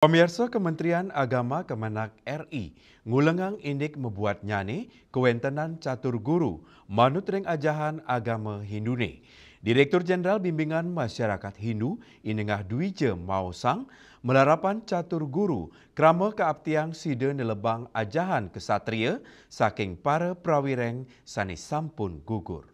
Pemirsa Kementerian Agama Kemenak RI ngulengang indik membuat nyane kewentenan catur guru manut ring ajahan agama Hindune. Direktur Jenderal Bimbingan Masyarakat Hindu Inengah Dwije Mausang melarapan catur guru krama keabtiang sida nelebang ajahan kesatria saking para prawireng sanes sampun gugur.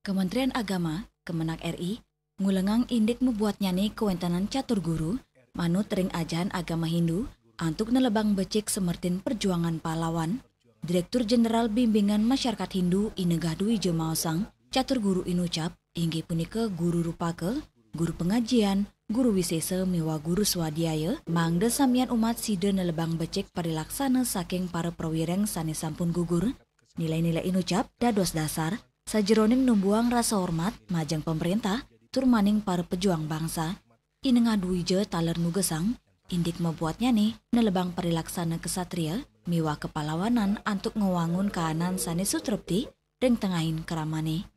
Kementerian Agama Kemenak RI ngulengang indik membuat nyane kewentenan catur guru manut ring ajahan agama Hindu antuk nelebang becik semertin perjuangan pahlawan. Direktur Jenderal Bimbingan Masyarakat Hindu Inengah Dwije Mausang catur guru inucap inggih punika guru rupake, guru pengajian, guru wisesa miwa guru swadhyaya mangda samian umat sida nelebang becik parilaksana saking para prawireng sanes sampun gugur. Nilai-nilai inucap dados dasar sajeroning numbuang rasa hormat majang pemerintah turmaning para pejuang bangsa. Inengah Dwije taler nugesang indik membuatnya nih nelebang perilaksana kesatria miwa kepalawanan antuk ngewangun kaanan sanes sutrepti ring tengahin keramane.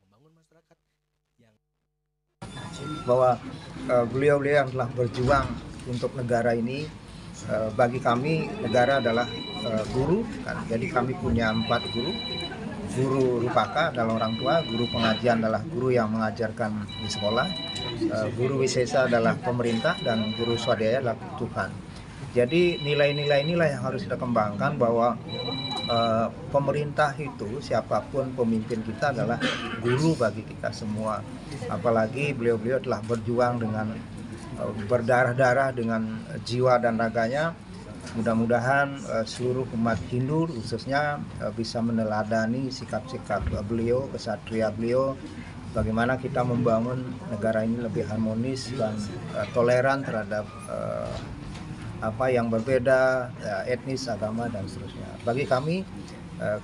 Bahwa beliau-beliau yang telah berjuang untuk negara ini, bagi kami negara adalah guru kan. Jadi kami punya 4 guru. Guru rupaka adalah orang tua, guru pengajian adalah guru yang mengajarkan di sekolah, guru wisesa adalah pemerintah, dan guru swadhyaya adalah Tuhan. Jadi nilai-nilai inilah yang harus kita kembangkan, bahwa pemerintah itu siapapun pemimpin kita adalah guru bagi kita semua. Apalagi beliau-beliau telah berjuang dengan berdarah-darah dengan jiwa dan raganya. Mudah-mudahan seluruh umat Hindu khususnya bisa meneladani sikap-sikap beliau, kesatria beliau, bagaimana kita membangun negara ini lebih harmonis dan toleran terhadap apa yang berbeda, etnis, agama, dan seterusnya. Bagi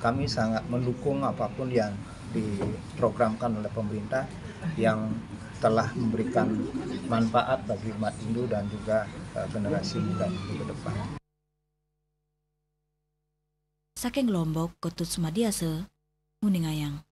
kami sangat mendukung apapun yang diprogramkan oleh pemerintah yang telah memberikan manfaat bagi umat Hindu dan juga generasi muda ke depan. Saking Lombok, Ketut Sumadiase, Muningayang.